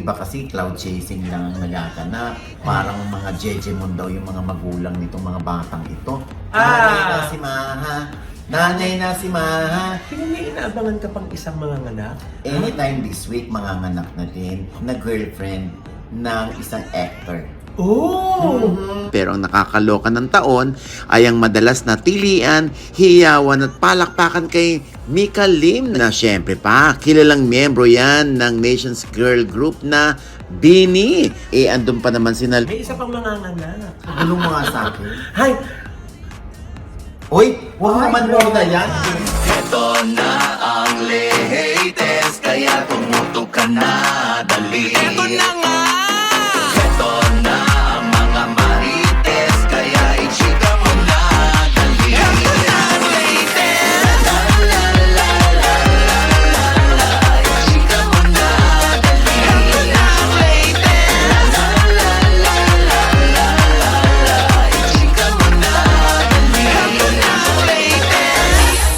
iba kasi cloud chasing lang ang nagaganap. Parang mga jejemon daw yung mga magulang nitong mga batang ito. Nanay na si Maha. Nanay na si Maha. May inaabangan ka pang isang mga anak? Anytime this week, manganganak na din na girlfriend ng isang actor. Oh! Pero ang nakakaloka ng taon ay ang madalas na tilian, hiyawan at palakpakan kay Mika Lim na syempre pa, kilalang miyembro yan ng Nation's Girl Group na Bini. Andun pa naman si May isa pang mga anak. Gulong mo nga sa akin. Hay! Uy, huwag naman mo na yan. Ito na ang latest, kaya tumutok ka na, dali. Ito na nga! Ito na ang mga marites, kaya i-chika mo na, dali. Ito na ang latest! La la la la la la la, i-chika mo na, dali. Ito na ang latest! La la la la la la la, i-chika mo na, dali. Ito na ang latest!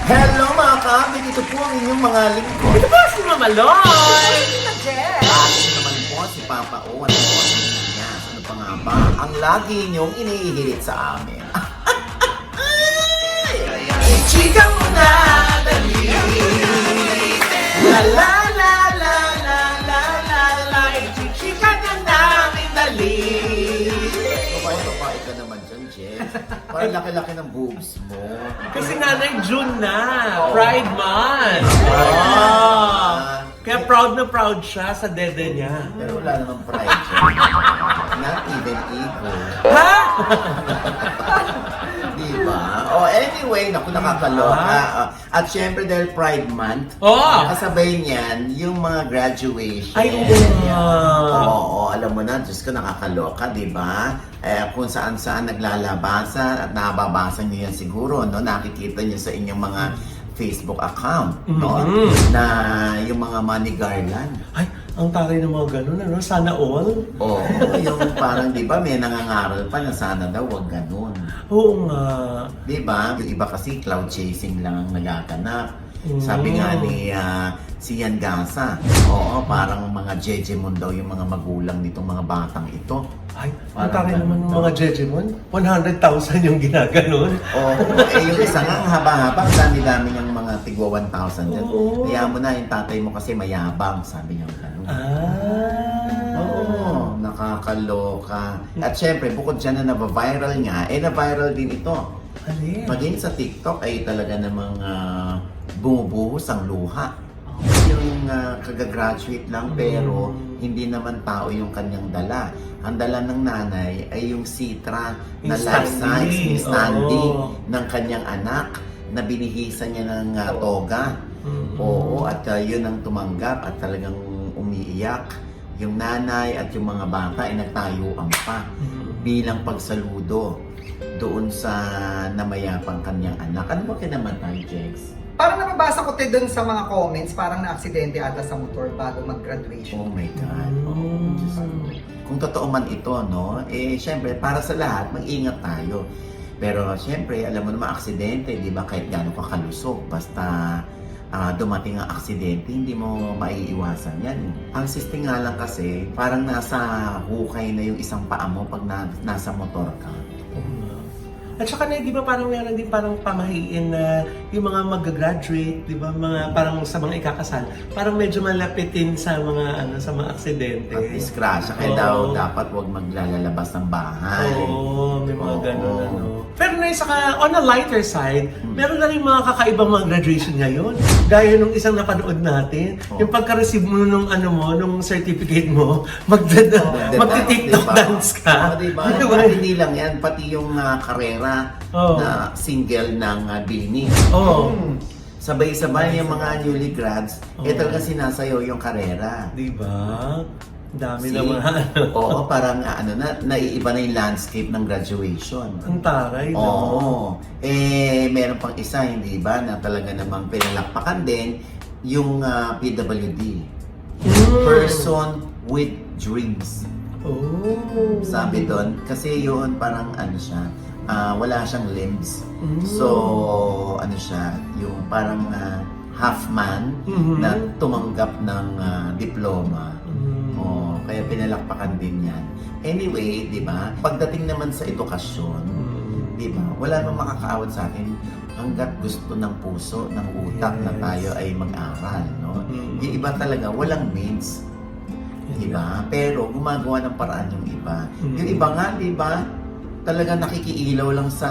Hello mga kapit, ito po ang inyong mga lingkod. Ito ba si Mama Loy? Akin naman po si Papa O. Ano po ang niya? Ano pa nga ba? Ang lagi niyong inihihirit sa amin. Chika mo na, dali. La la la la la la la la, chika na namin, dali. Babae ka naman dyan, Jess. Parang laki-laki ng boobs mo. Kasi nanay, June na. Pride Month. Kaya proud na proud siya sa dede niya. Pero wala namang pride dyan. Not even ego. Ha? Diba? Oh, anyway, naku, nakakaloka. At syempre dahil Pride Month, Oh! kasabay niyan yung mga graduation. Ay, oo. Oo, alam mo na, Diyos ko, nakakaloka, di ba? Kung saan-saan naglalabasan at nababasa niyo yan siguro, no? Nakikita niyo sa inyong mga Facebook account, no? Na yung mga money garland. Ay, ang taray ng mga ganun, ano? Sana all? Oo, yung parang, di ba, may nangangaral pa na sana daw, wag ganun. Oo nga. Di ba? Yung iba kasi cloud chasing lang ang nagaganap. Sabi nga ni si Yan Gasa, oo, parang mga jejemon daw yung mga magulang nitong mga batang ito. Ay, ang taray naman ng mga jejemon. 100,000 yung ginaganon. Oo, yung isa nga, ang haba-haba, ang dami-dami niyang mga tigwa 1,000 dyan. Oo. Kaya mo na, yung tatay mo kasi mayabang, sabi niya gano'n. Oo, nakakaloka. At syempre, bukod dyan na nabaviral nga, na-viral din ito. Alin? Maging sa TikTok ay talaga namang bumubuhos ang luha. Yung kagagraduate lang pero hindi naman tao yung kanyang dala. Ang dala ng nanay ay yung sitra na Yung life standee. size, yung standee Oo. ng kanyang anak na binihisan niya ng toga. Oo, at yun ang tumanggap at talagang umiiyak. Yung nanay at yung mga bata ay nagtayuan pa bilang pagsaludo doon sa namayapang kanyang anak. Ano ba kinamatay, Jex? Parang nababasa ko doon sa mga comments, parang na-aksidente ata sa motor bago mag-graduation. Oh my God. Oh, Diyos ko. Kung totoo man ito, no? Syempre, para sa lahat, mag-ingat tayo. Pero syempre, alam mo naman, aksidente, di ba? Kahit gano'n ka kalusok, basta dumating ang aksidente, hindi mo maiiwasan yan. Ang sisting nga lang kasi, parang nasa hukay na yung isang paa mo pag nasa motor ka. At saka na, di ba parang meron din parang pamahiin na yung mga mag-graduate, di ba, mga parang sa mga ikakasal, parang medyo malapitin sa mga sa mga aksidente. At disgrasya, kaya daw dapat huwag maglalabas ng bahay. Oo, may mga Oo. ganun ano. Pero na saka, on a lighter side, meron na rin mga kakaibang mga graduation ngayon. Gaya nung isang napanood natin, yung pagka-receive mo nung nung certificate mo, magti-TikTok Diba? dance ka. Diba? Diba? At hindi lang yan, pati yung karera na single ng Bini. Oo. Sabay-sabay yung mga newly grads, talaga sinasayaw yung karera. Diba? Dami See? na mga Oo, parang naiiba na yung landscape ng graduation. Ang taray, no? Oo. Meron pang isa, hindi ba, na talaga namang pinalakpakan din yung PWD. Person with Dreams. Oh. Sabi doon, kasi yun parang siya, wala siyang limbs. So, siya, yung parang half man Mhm. na tumanggap ng diploma. Mm. Oh, kaya pinalakpakan din yan. Anyway, di ba? Pagdating naman sa edukasyon, Mm. di ba? Wala namang makakaawat sa atin hanggat gusto ng puso, ng utak na Yes. tayo ay mag-aral, no? Mm. Yung iba talaga, walang means. Di ba? Pero gumagawa ng paraan yung iba. Mm. Yung iba nga, di ba? Talaga nakikiilaw lang sa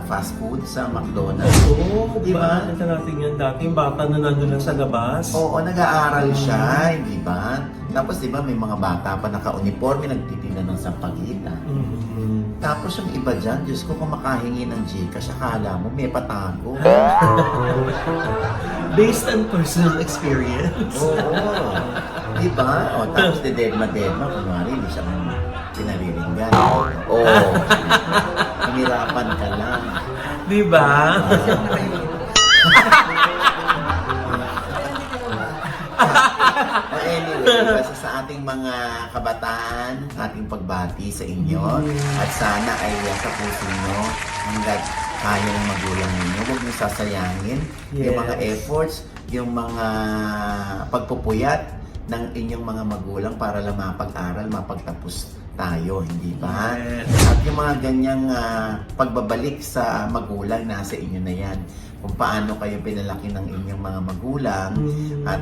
fast food, sa McDonald's. Oo, Di di ba? ba? Ito natin yan dati, yung bata na nandun lang sa labas. Oo, nag-aaral siya, di ba? Tapos di ba may mga bata pa naka-uniforme, nagtitinda ng sampagitan. Mhm. Tapos yung iba dyan, Diyos ko, kung makahingi ng Gcash, akala mo may patago. Based on personal experience. Oo. Di ba? O, tapos dededma-dedma, kunwari, hindi siya pinariringgan. Oo. Hinirapan ka lang. Di ba? Anyway, basta sa ating mga kabataan, ating pagbati sa inyo, at sana ay tapusin nyo hanggat kaya ng magulang ninyo. Huwag nyo sasayangin yung mga Yes. efforts, yung mga pagpupuyat ng inyong mga magulang para lang mapag-aral, mapagtapos tayo, hindi ba? Yes. At yung mga ganyang pagbabalik sa magulang, nasa inyo na yan. Kung paano kayo pinalaki ng inyong mga magulang, at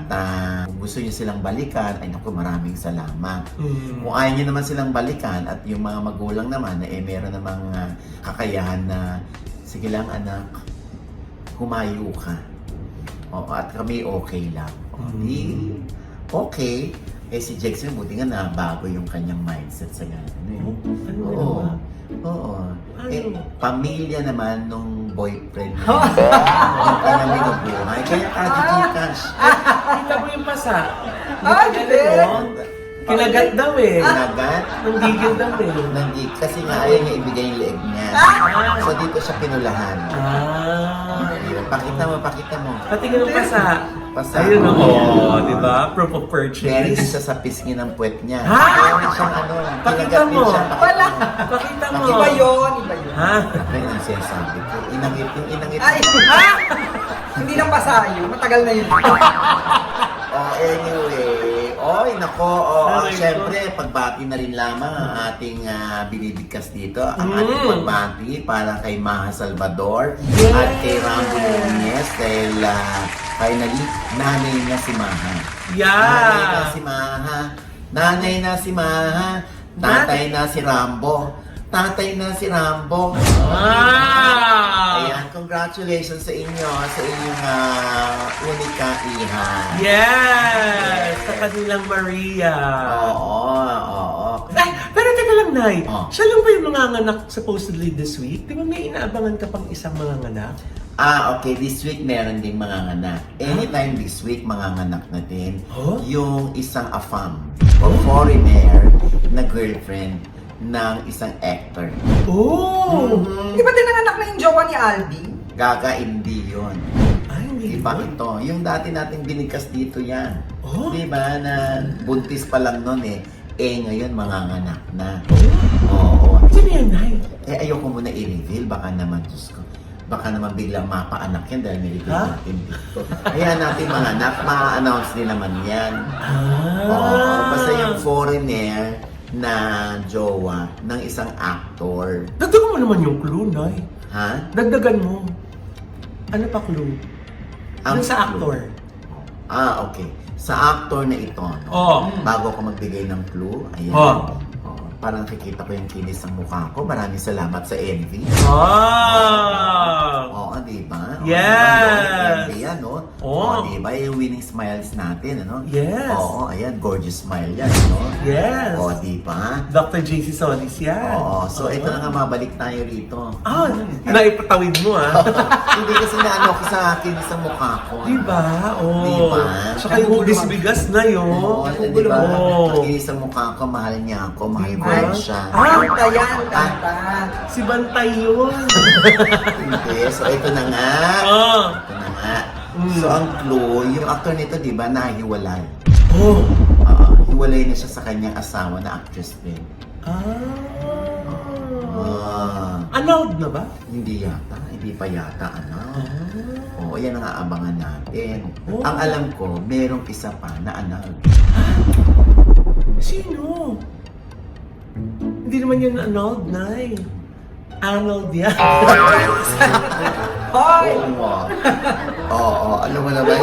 kung gusto nyo silang balikan, ay naku, maraming salamat. Mm. Kung ayaw nyo naman silang balikan at yung mga magulang naman meron namang kakayahan na, sige lang anak, humayo ka. O, at kami okay lang. O, di, okay. Si Jackson, buti nga na bago yung kanyang mindset sa gano'n. Ano Oo. ba? Oo. Ano? Pamilya naman nung boyfriend niya. Yung kanyang binubuhay. Kaya Gcash. Kita mo yung pasa. hindi. Kinagat daw eh. Kinagat. Nanggigil daw eh. Kasi nga ayaw niya ibigay yung leeg niya. So dito siya pinulahan. Pakita mo, pakita mo. Patingin ng pasa. Pasa. Ayun o. Oo. Di ba? Proof of purchase. Meron din siya sa pisngi ng puwet niya. Ha? Meron siyang Pakita kinagat din mo. siya. Wala. Pakita mo. Iba yun, iba yun. Ha? Ako yung sinasabi ko. Inangit yung inangit. Ay, hindi nang pasayo. Matagal na yun. Anyway. Oy, nako. Ay, Siyempre, pagbati na rin lamang ang ating binibigkas dito. Ang ating pagbati para kay Maha Salvador at kay Rambo Nunez dahil finally, nanay niya si Maha. Nanay na Yeah. si Maha. Nanay na si Maha. Tatay na si Rambo. Tatay na si Rambo. Wow! Ayan, congratulations sa inyo, sa inyong unika iha. Yes! Sa kanilang Maria. Oo. Ay, pero teka lang, Nay. Oh. Siya lang ba yung mga nganak supposedly this week? Di ba may inaabangan ka pang isang mga nganak? Okay, this week meron ding mga nganak. Anytime this week, mga nganak na din. Huh? Yung isang afam or foreigner na girlfriend ng isang actor. Oh! Di ba tinanganak na yung jowa ni Aldi? Gaga, hindi yun. Ay, hindi Iba ba? ito. Yung dati nating binigkas dito yan. Oh? Di ba na buntis pa lang nun ngayon mga nganak na. Oo. Sino yan, Nay? Ayoko muna i-reveal. Baka naman, Diyos ko. Baka naman biglang mapaanak yan dahil nilipid Ha? natin dito. Kaya natin mga anak, ma-announce din naman yan. Ah! Oo. Basta yung foreigner na jowa ng isang actor. Dagdagan mo naman yung clue, Nay. Ha? Dagdagan mo. Ano pa clue? Ang Yung sa clue. actor. Okay. Sa actor na ito, no? Oh. Bago ko magbigay ng clue, ayan. Oh. Parang nakikita ko yung kinis ng mukha ko. Maraming salamat sa Envy. Ah! Oo, di ba? Yes! Envy yan, no? Oh. Di ba? Yung winning smiles natin, ano? Yes! Oo, ayan. Gorgeous smile yan, no? Yes! Oo, di ba? Dr. JC Solis yan. Oo. So, ito na nga, mabalik tayo rito. Ah, naipatawid mo ah. Hindi kasi naano ko sa kinis ng mukha ko. Diba? Oh. Diba? Tsaka yung hugis bigas na yun. Oo, di ba? Oh. Ang kinis ng mukha ko, mahal niya ako. Mahal ko Diba? rin siya. Kanta yan, kanta. Si Bantay yun. Hindi. So, ito na nga. Ah. Ito na nga. So, ang clue, yung actor nito, di ba, nahiwalay. Oh. Hiwalay na siya sa kanyang asawa na actress din. Ah. Annulled na ba? Hindi yata, hindi pa yata Oo, yan ang aabangan natin. Oh. Ang alam ko, merong isa pa na annulled. Sino? Hindi naman yun annulled, Nay. Arnold yan. Hoy! Oo, alam mo naman,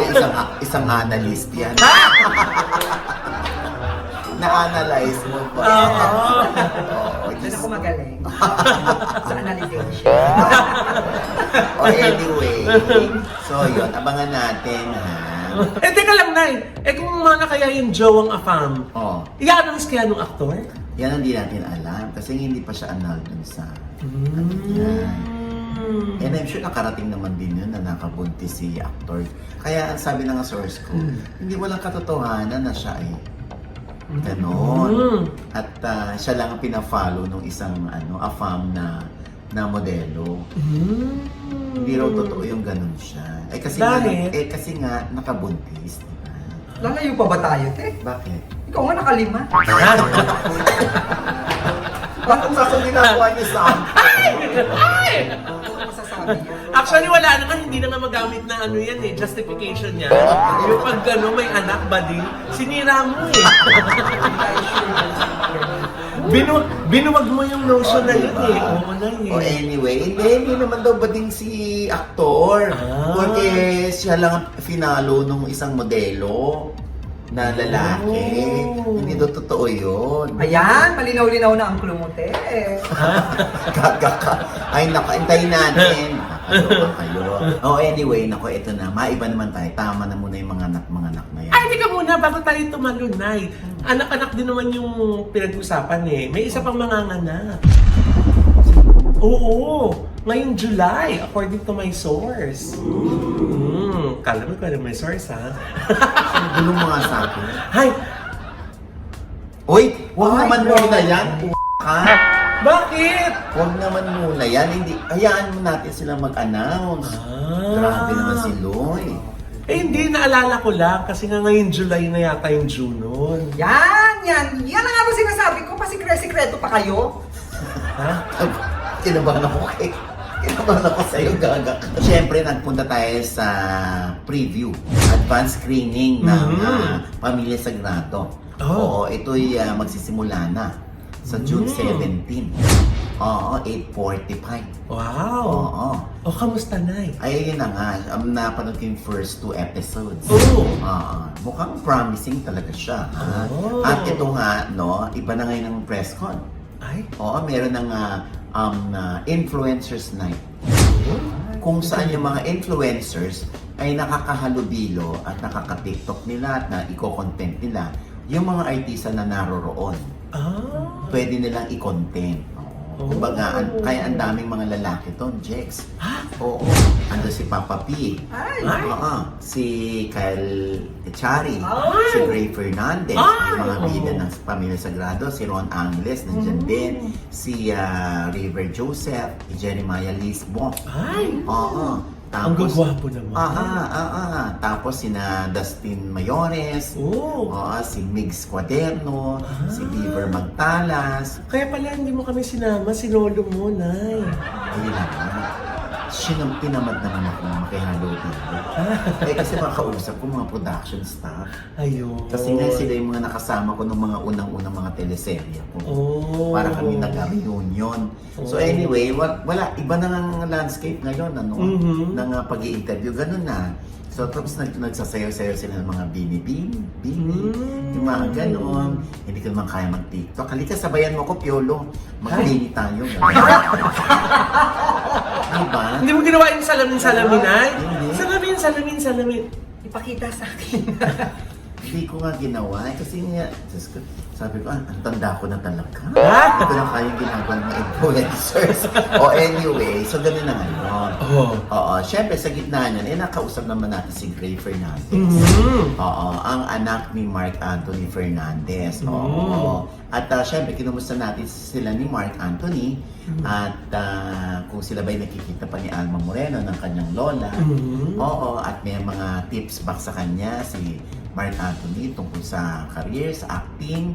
isang analyst yan. Na-analyze mo ba? Oo, Doon ako magaling. Sa analyzation. anyway. So yun, abangan natin ha. Teka lang, Nay. Kung mana kaya yung Joang Afam, Oh, i-announce kaya nung aktor? yan ang di natin alam kasi hindi pa siya annulled dun sa yan. And I'm sure nakarating naman din yun na nakabuntis si actor. Kaya sabi na nga source ko, hindi walang katotohanan na siya ay ganon. At siya lang ang pina-follow nung isang afam na modelo. Hindi raw totoo yung ganon siya. Dahil? Kasi nga nakabuntis, diba? Lalayo pa ba tayo, te? Bakit? Ikaw nga nakalima. Bakit sa ginagawa niyo sa akin? Ano masasabi niya? Actually, wala naman. Hindi na nga magamit na yan justification niya. Yung pag may anak ba din, sinira mo eh. Binuwag mo yung notion na yun eh. Oo na eh. O anyway, hindi naman daw bading si aktor. Porque siya lang ang finalo nung isang modelo na lalaki. Hindi daw totoo yun. Ayan, malinaw-linaw na ang clue mo, te. Ay, naku, antayin natin. Nakakaloka kayo. Oh, anyway, naku, ito na. Maiba naman tayo. Tama na muna yung mga anak na yan. Ay, teka muna, bago tayo tumalunay. Anak-anak din naman yung pinag-usapan eh. May isa pang manganganak. Oo, ngayong July, according to my source. Kala mo ka na may source, ha? Gulong mga sa akin. Hay! Uy, huwag naman muna yan. Ha? Bakit? Huwag naman muna yan. Hindi, hayaan mo natin silang mag-announce. Grabe naman si Loy. Hindi, naalala ko lang kasi nga ngayong July na yata yung June nun. Yan! Yan ang nga ba sinasabi ko? Pasikreto pa kayo? Ha? Kinabahan ako Kinabahan ako sa'yo, gaga. Siyempre, nagpunta tayo sa preview, advanced screening ng Pamilya Sagrado. Oo, ito'y magsisimula na sa June 17. Oo, 8:45. Wow! Oo. O, kamusta, Nay? Ay, yun na nga. Napanood ko yung first 2 episodes. Oo. Mukhang promising talaga siya. Ha? Oh. At ito nga, no, iba na ngayon ang press con. Ay? Oo, meron ng influencers night. Kung saan yung mga influencers ay nakakahalubilo at nakaka-TikTok nila at na i-content nila yung mga artista na naroroon. Pwede nilang i-content. Kumbaga, kaya ang daming mga lalaki doon, Jex. Oo. Ando si Papa P. Ay! Oo. Si Kyle Echari. Ay! Si Ray Fernandez. Ay! Yung mga bida ng Pamilya Sagrado. Si Ron Angeles, nandiyan din. Si River Joseph. Si Jeremiah Lisbo. Ay! Oo. Ang gagwapo naman. Tapos sina Dustin Mayores. Oo. Si Migs Cuaderno. Si Beaver Magtalas. Kaya pala hindi mo kami sinama, sinolo mo, Nay. Ayun na nga. Tinamad naman ako na makihalo dito. Kasi mga kausap ko, mga production staff. Ayun. Kasi nga sila yung mga nakasama ko ng mga unang-unang mga teleserye ko. Oh. Para kami nag-reunion. So anyway, wala. Iba na ang landscape ngayon, ng pag-i-interview. Ganun na. So tapos nagsasayaw-sayaw sila ng mga bini. Yung mga ganon. Hindi ko naman kaya mag-TikTok. Halika, sabayan mo ko, Piolo. Mag-bini tayo. Diba? Hindi mo ginawa yung salamin-salamin, Nay? Hindi. Salamin. Ipakita sa akin. Hindi ko nga ginawa. Kasi nga, Diyos ko, sabi ko, ang tanda ko na talaga. Ha? Hindi ko na kayang ginagawa ng mga influencers. Anyway, so ganun na ngayon. Oo, syempre sa gitna niyan, nakausap naman natin si Ray Fernandez. Oo, ang anak ni Mark Anthony Fernandez. Oo. At syempre, kinumusta natin sila ni Mark Anthony. At kung sila ba'y nakikita pa ni Alma Moreno ng kanyang lola. Oo, at may mga tips back sa kanya si Mark Anthony tungkol sa career, sa acting.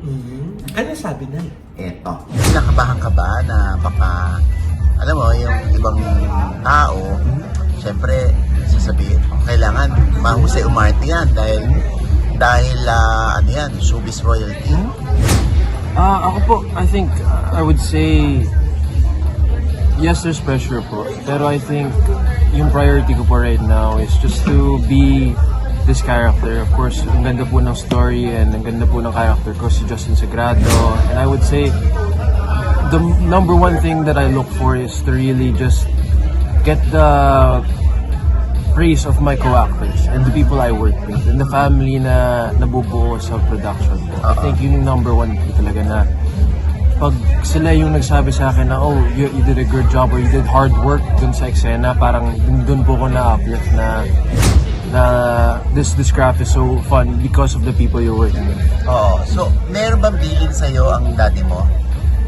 Ano sabi, Nay? Eto. Nakabahan ka ba na baka alam mo, yung ibang tao, syempre, sasabihin, kailangan mahusay umarte yan dahil ano yan, showbiz royalty. Ako po, I think, I would say, yes, there's pressure po. Pero I think, yung priority ko po right now is just to be this character. Of course, ang ganda po ng story and ang ganda po ng character ko, si Justin Sagrado. And I would say, the number one thing that I look for is to really just get the praise of my co-actors and the people I work with and the family na nabubuo sa production po. I think yun yung number one po talaga na pag sila yung nagsabi sa akin na, oh, you did a good job or you did hard work dun sa eksena, parang dun po ko na-uplift na this craft is so fun because of the people you're working with. Oo. So, meron bang bilin sa'yo ang daddy mo?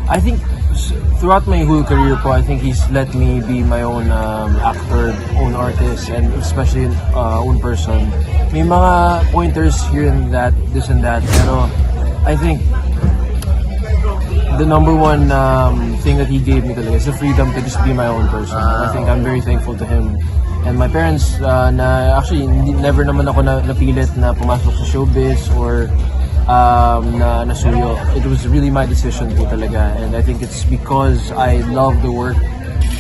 I think throughout my whole career po, I think he's let me be my own actor, own artist, and especially own person. May mga pointers here and that, this and that, pero I think the number one thing that he gave me talaga is the freedom to just be my own person. I think I'm very thankful to him. And my parents, na actually never naman ako napilit na pumasok sa showbiz or na nasuyo. It was really my decision po talaga, and I think it's because I love the work,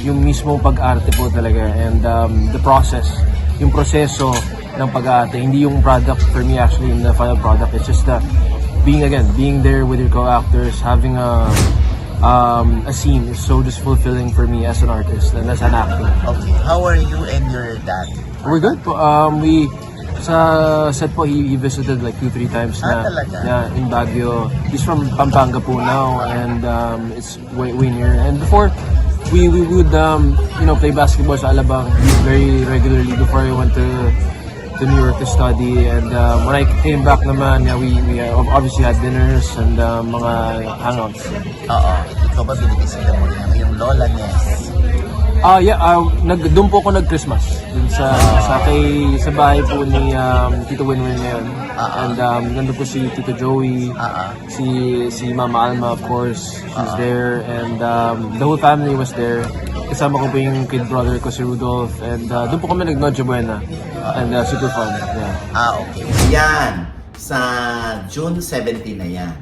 yung mismo pag-arte po talaga, and the process, yung proseso ng pag-arte, hindi yung product for me actually in the final product. It's just being there with your co-actors, having a scene is so just fulfilling for me as an artist and as an actor. Okay. How are you and your dad? We're good po. Sa set po, he visited like 2-3 times na talaga? yeah, in Baguio. He's from Pampanga po now, and it's way near. And before, we would play basketball sa Alabang very regularly before I went to New York to study. And when I came back naman, yeah, we obviously had dinners and mga hangouts. Oo. Ikaw ba binibisita mo rin yung Lola Ness? Doon po ako nag-Christmas. Dun sa bahay po ni Tito Winwin ngayon. And nandun po si Tito Joey, si Mama Alma, of course, she's there. And the whole family was there. Kasama ko po yung kid brother ko, si Rudolph. And doon po kami nag-Noche Buena. And super fun. Yeah. Okay. Yan, sa June 17 na yan.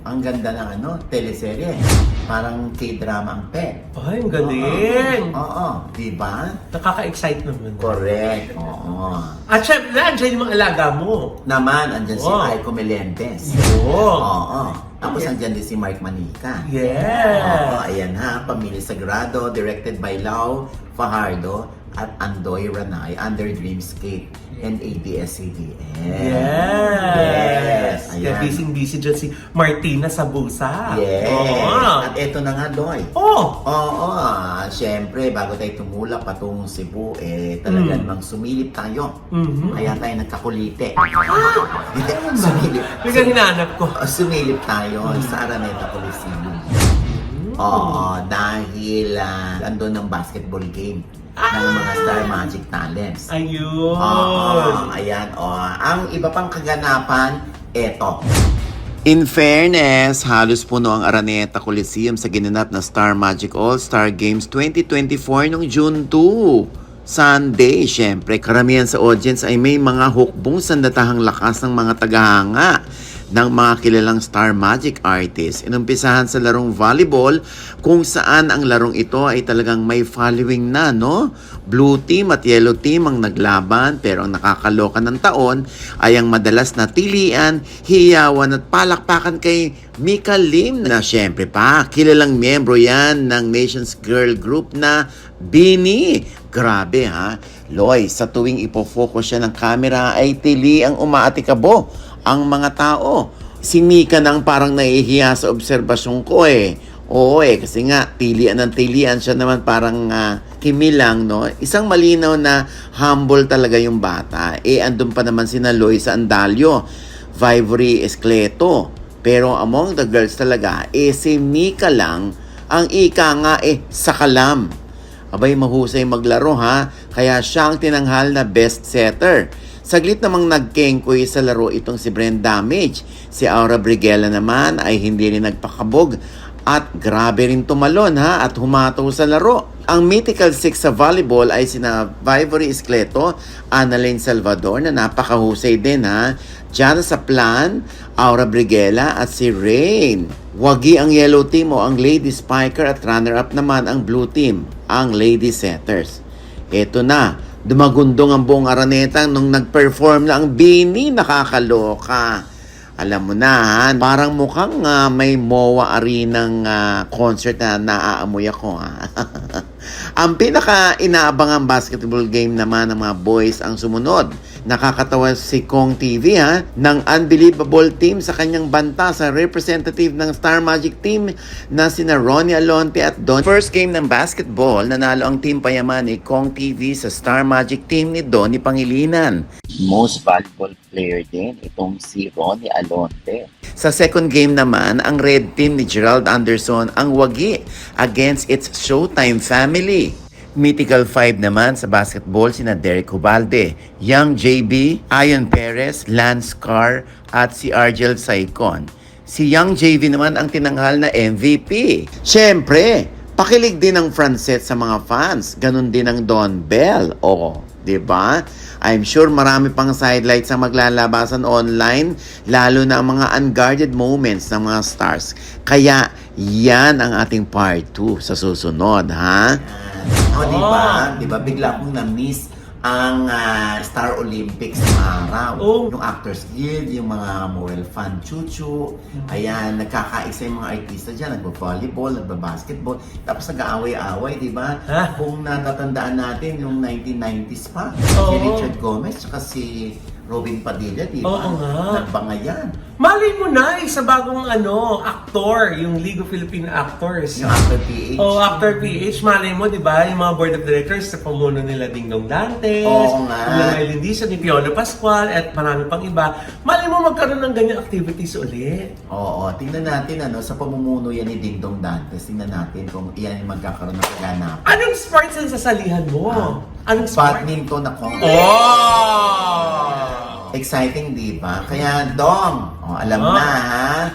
Ang ganda ng teleserye. Parang K-drama ang pet. Ay, ang galing. Oo, di ba? Nakaka-excite naman. Correct. Oo. At syempre, andyan yung mga alaga mo. Naman, andyan si Oh. Aiko Melendez. Oo. Oo. Tapos andyan din si Mark Manica. Yeah. Oo, ayan ha. Pamilya Sagrado, directed by Lau Fajardo at Andoy Ranay under Dreamscape and ABS-CBN. Yes. Ayan. Busy dyan si Martina Sabusa. Yes. Oo. At eto na nga, Doy. Oh. Oo, syempre, bago tayo tumulak patungong Cebu, talagang mang sumilip tayo. Mhm. Kaya tayo nagkakulite. Sumilip. Yung ang hinanap ko. Sumilip tayo sa Araneta Coliseum. Oo, dahil andun ng basketball game ng mga Star Magic Talents. Ayun. Ayan, ang iba pang kaganapan, eto. In fairness, halos puno ang Araneta Coliseum sa ginanap na Star Magic All-Star Games 2024 noong June 2. Sunday, syempre, karamihan sa audience ay may mga hukbong sandatahang lakas ng mga tagahanga ng mga kilalang Star Magic artists. Inumpisahan sa larong volleyball kung saan ang larong ito ay talagang may following na, no? Blue team at yellow team ang naglaban, pero ang nakakaloka ng taon ay ang madalas na tilian, hiyawan at palakpakan kay Mika Lim na syempre pa, kilalang miyembro yan ng Nation's Girl Group na Bini. Grabe ha, Loy, sa tuwing ipofocus siya ng camera ay tili ang umaatikabo ang mga tao. Si Mika nang parang nahihiya sa obserbasyon ko Oo kasi nga, tilian ng tilian siya naman parang kimilang, no? Isang malinaw na humble talaga yung bata. Andun pa naman sina Loy sa Andalio, Vivory Escleto. Pero among the girls talaga, si Mika lang ang ika nga sakalam. Abay, mahusay maglaro ha, kaya siya ang tinanghal na best setter. Saglit namang nagkengkoy sa laro itong si Brand Damage. Si Aura Briguela naman ay hindi rin nagpakabog At grabe rin tumalon ha at humataw sa laro. Ang Mythical Six sa volleyball ay sina Vivory Iscleto, Annalyn Salvador na napakahusay din ha. Jana Saplan, Aura Briguela at si Rain. Wagi ang yellow team o ang lady spiker at runner-up naman ang blue team, ang lady setters. Eto na, dumagundong ang buong Araneta nung nag-perform na ang Bini, nakakaloka. Alam mo na, ha? Parang mukhang may MOA Arenang concert na naaamoy ako. Ha? Ang pinaka-inaabangang basketball game naman ng mga boys ang sumunod. Nakakatawa si Kong TV ng unbelievable team sa kanyang banta sa representative ng Star Magic team na sina Ronnie Alonte at Don. First game ng basketball, nanalo ang team payaman ni Kong TV sa Star Magic team ni Donnie Pangilinan. Most valuable player din itong si Ronnie Alonte. Sa second game naman, ang red team ni Gerald Anderson ang wagi against its Showtime family. Mythical 5 naman sa basketball sina Derek Hubalde, Young JB, Ion Perez, Lance Carr at si Argel Saicon. Si Young JV naman ang tinanghal na MVP. Siyempre, pakilig din ang Francet sa mga fans. Ganun din ang Don Bell. O, diba? I'm sure marami pang sidelights ang maglalabasan online, lalo na ang mga unguarded moments ng mga stars. Kaya, yan ang ating part 2 sa susunod, ha? O, diba? Bigla kong na-miss ang Star Olympics na araw. Yung Actors Guild, yung mga Moel Fan Chuchu. Ayan, nagkakaisa yung mga artista dyan. Nagpa-volleyball, nagpa-basketball. Tapos nag-aaway-aaway, diba? Kung natatandaan natin, yung 1990s pa. Si Richard Gomez, tsaka si Robin Padilla, diba? Oo nga. Nagbangayan. Malay mo na, sa bagong aktor, yung League of Philippine Actors. Yung Actor PH. Actor PH, malay mo, di ba? Yung mga board of directors, sa pamuno nila Ding Dong Dantes, Oo nga. yung Eileen Dizon, ni Piolo Pascual, at marami pang iba. Malay mo magkaroon ng ganyan activities ulit. Oo, tingnan natin sa pamumuno yan ni Ding Dong Dantes. Tingnan natin kung iyan yung magkakaroon ng kaganapan. Anong sports ang sasalihan mo? Anong sport? Badminton na kong. Exciting, di ba? Kaya, Dong, alam na, ha?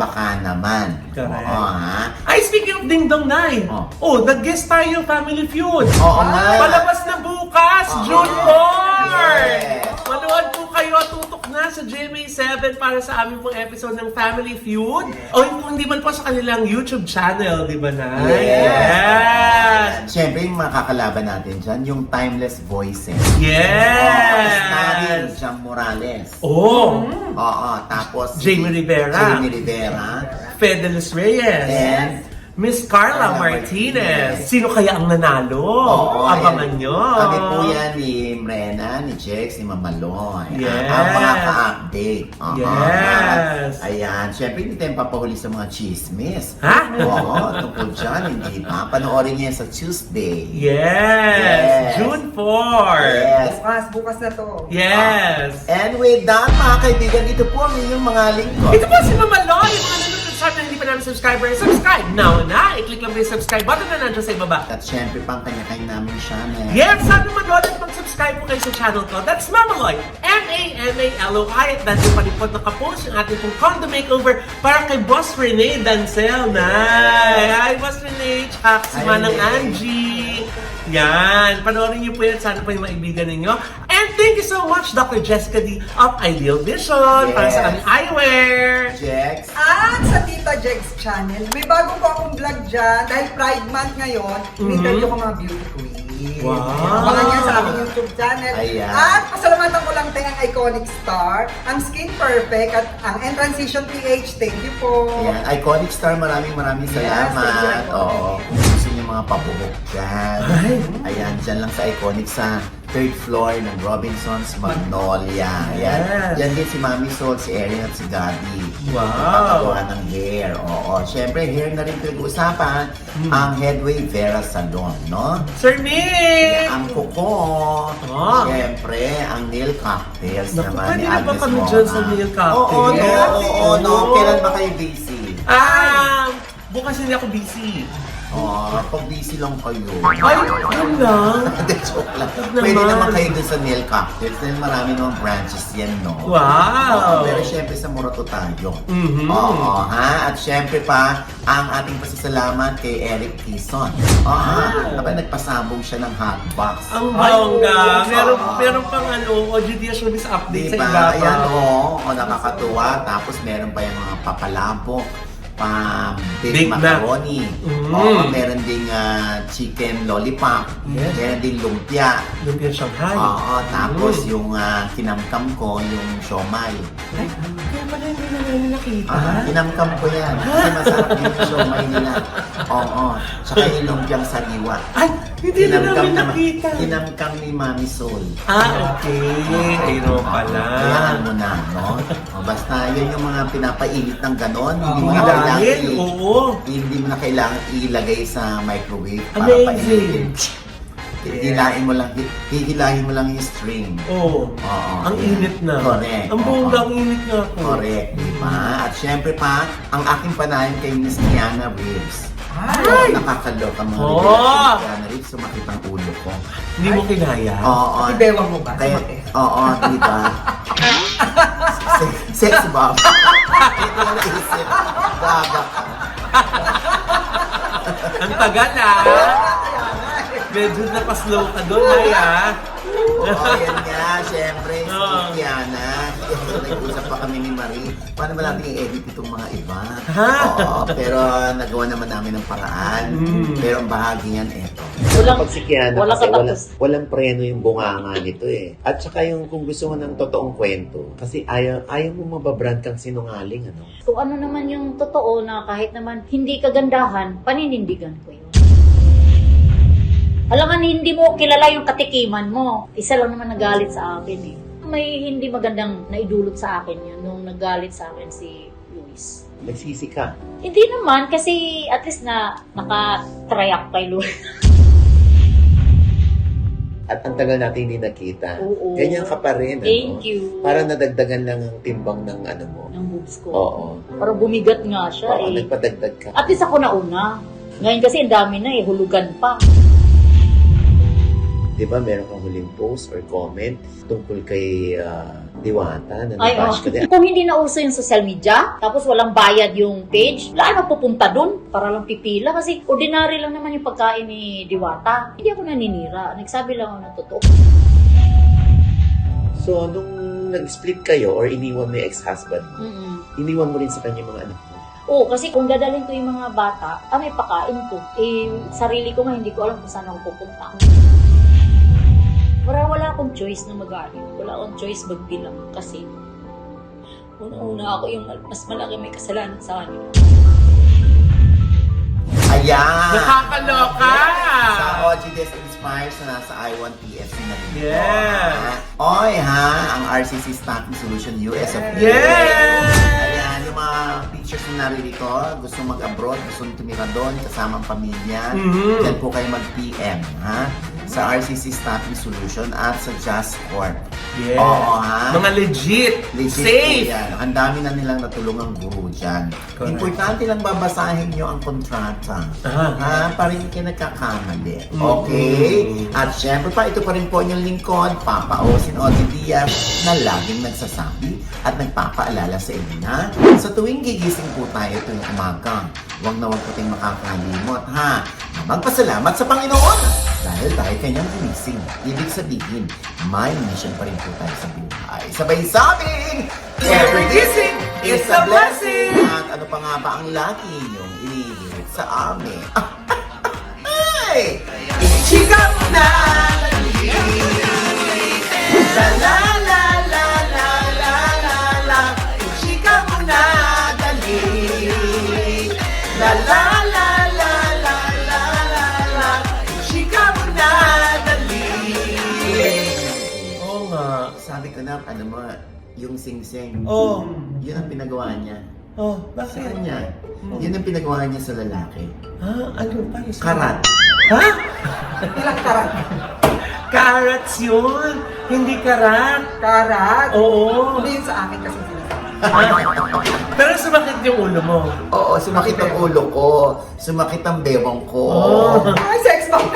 Baka naman. Correct. Ha? Ay, speaking of Ding Dong Nine, nag-guest tayo, Family Feud. Oo nga. Palabas na bukas, June 4! Yes. Manood po kayo at tutok na sa GMA7 para sa aming pong episode ng Family Feud. O kung hindi man po sa kanilang YouTube channel, di ba na? Yes! Siyempre, yung makakalaban natin dyan, yung Timeless Voices. Yes! Starring Jam Morales. Oo! Tapos Jamie Rivera. Jamie Rivera. Fidelis Reyes. And Miss Carla Martinez. Sino kaya ang nanalo? Abangan nyo. Kami po yan ni Mrena, ni Jex, ni Mamaloy. Yes. Ang mga ka-update. Yes. Ayan. Siyempre, hindi tayo papahuli sa mga chismis. Ha? Oo, tungkol dyan, hindi pa. Panoorin niya sa Tuesday. Yes. June 4. Yes. Bukas na to. Yes. And with that, mga kaibigan, ito po ang inyong mga lingkod. Ito po si Mama Loy. Mga nanonood sa atin na hindi pa namin subscriber. Subscribe now na. I-click lang yung subscribe button na nandiyan sa ibaba. At syempre, pang kanya-kanya namin channel. Yes, sana manood at mag-subscribe po kayo sa channel ko. That's Mamaloy. M-A-M-A-L-O-I. At dahil pa rin po nakapost yung ating pong condo makeover para kay Boss Rene Dancel. Hi, Boss Rene. Tsaka si Hi, Manang Rene. Angie. Yan. Panoorin niyo po yan. Sana po yung maibigan ninyo. And thank you so much, Dr. Jessica D. of Ideal Vision. Para sa aming eyewear. Jex. At sa Tita Jegs channel, may bago po akong vlog dyan. Dahil Pride Month ngayon, interview ko mga beauty queen. Wow. Abangan niya sa aking YouTube channel. Ayan. At pasalamatan ko lang tayo ang Iconic Star, ang Skin Perfect, at ang N-Transition PH. Thank you po. Ayan, Iconic Star, maraming salamat. thank you. Oo. Kung gusto niyo mga pabuhok dyan. Ayan, dyan lang sa Iconic sa third floor ng Robinson's Magnolia. Ayan. Yes. Dyan din si Mami Sol, si Erin at si Gabi. Wow. Papagawa ng hair. Oo. Siyempre, hair na rin pinag-uusapan ang Headway Vera Salon, no? Sir Nick! Ang kuko. Siyempre, ang nail cocktails Naku, naman ni kanina ba Agnes kami Mona. dyan sa nail cocktail? Oo, no. Kailan ba kayo busy? Bukas hindi ako busy. Pag busy lang kayo. Ay, yun lang. Hindi, joke lang. Naman. Pwede naman kayo dun sa nail cocktails dahil marami namang branches yan, no? Wow! Pero syempre sa Morato tayo. Mhm. Oo, ha? At syempre pa, ang ating pasasalamat kay Eric Quezon. Kapag nagpasabog siya ng hotbox. Ang bongga. Ay, Meron pang OGD showbiz update sa diba? iba pa. Ayan, nakakatuwa. Tapos meron pa yung mga papalabo, big Big Mac. macaroni. Meron ding chicken lollipop. Yes. Meron ding lumpia. Lumpia Shanghai. Tapos yung kinamkam ko, yung siomay. Ay, kaya pala hindi na namin nakita. Kinamkam ko yan. Kasi masarap yung siomay nila. Tsaka yung lumpiang sariwa. Ay, hindi na namin nakita. Kinamkam ni Mami Sol. Okay. Ayun pala. Kayaan mo na, no? Basta yun yung mga pinapainit ng ganon. Hindi mo na Dahil, kailangan oo. hindi mo na kailangan ilagay sa microwave para Amazing. painitin. Hihilahin mo lang yung string. Oo. Ang init na. Correct. Ang bongga, ang init na ako. Correct, di ba? At syempre pa, ang aking panahin kay Miss Kiana Reeves. Ay! Nakakaloka mga Oh! revelasyon ni Kiana Reeves, sumakit ang ulo ko. Hindi mo kinaya. Oo. Ibewang mo ba? Kaya, Sumakit. oo, di ba? Sex bomb. Hindi ko naisip. Gaga ka. Ang tagal Medyo napaslow ka doon, Yan nga, syempre, si Oo. Kiana. Nag-usap pa kami ni Marie. Paano ba natin i-edit itong mga iba? Ha? Pero nagawa naman namin ng paraan. Pero ang bahagi niyan, eto. Walang, Pag si Kiana walang kasi katapos. walang preno yung bunganga nito eh. At saka yung kung gusto mo ng totoong kwento, kasi ayaw mo mababrand kang sinungaling, ano? Kung ano naman yung totoo na kahit naman hindi kagandahan, paninindigan ko yun. Alam nga, hindi mo kilala yung katikiman mo. Isa lang naman nagalit sa akin eh. May hindi magandang naidulot sa akin yun nung nagalit sa akin si Luis. Nagsisi ka. Hindi naman, kasi at least na nakatry ako kay Luis. At ang tagal natin hindi nakita. Oo. Ganyan ka pa rin, ano? Thank you. Para nadagdagan lang ang timbang ng ano mo. Ng boobs ko. Oo. Parang bumigat nga siya Oo, eh. nagpadagdag ka. At least ako nauna. Ngayon kasi ang dami na eh, hulugan pa. Di ba meron kang huling post or comment tungkol kay Diwata na Ay, nabash ka din? Kung hindi na uso yung social media, tapos walang bayad yung page, wala na pupunta dun para lang pipila. Kasi ordinary lang naman yung pagkain ni Diwata. Hindi ako naninira. Nagsabi lang ako ng totoo. So, nung nag-split kayo or iniwan mo yung ex-husband mo, iniwan mo rin sa kanya yung mga anak mo. Oo, kasi kung dadalhin ko yung mga bata, may pakain ko. Eh, sarili ko nga, hindi ko alam kung saan ako pupunta. Wala akong choice na mag-alit. Wala akong choice magbilang kasi una-una ako yung mas malaki may kasalanan sa kanila. Ayan! Nakakaloka! Sa OG Des Inspires na nasa I1PSC na rin. Yes! Oy ha, ang RCC Staffing Solution US of A. Yes! Ayan, yung mga pictures na naririto, gusto mag-abroad, gusto tumira doon, kasama ang pamilya, yan po kayo mag-PM, ha? Sa RCC Staffing Solution at sa Just Corp. Yes. Oo, ha? Mga legit, Legit safe. po yan. Ang dami na nilang natulungang guru dyan. Correct. Importante lang babasahin nyo ang kontrata. Aha. Para hindi kayo nagkakamali. Okay? At syempre pa, ito pa rin po inyong lingkod, Papa Osin Odi Diaz, na laging nagsasabi at nagpapaalala sa inyo na sa tuwing gigising po tayo tuwing umaga, huwag na huwag po tayong makakalimot, ha? Na magpasalamat sa Panginoon dahil tayo kanyang ginising. Ibig sabihin, may mission pa rin po tayo sa buhay. Sabay sabing, every gising is a blessing! At ano pa nga ba ang lagi niyong inihirit sa amin? Ay! Ichika mo na! La la la la la la la la Ichika mo na, dali! La la la la la la la la Ichika mo na, dali! Oo nga. Sabi ko na, ano mo, yung sing-sing, Oh. yun ang pinagawa niya. Oh, Sa bakit? kanya. Yun ang pinagawa niya sa lalaki. Ano pa yung Karat. Ha? Ilang karat? Carrots yun! Hindi karat! Karat? Oo! Hindi yun sa akin kasi sinasabi. Pero sumakit yung ulo mo. Oo, sumakit ang ulo ko. Sumakit ang bewang ko. Oh. Ay, sex bomb.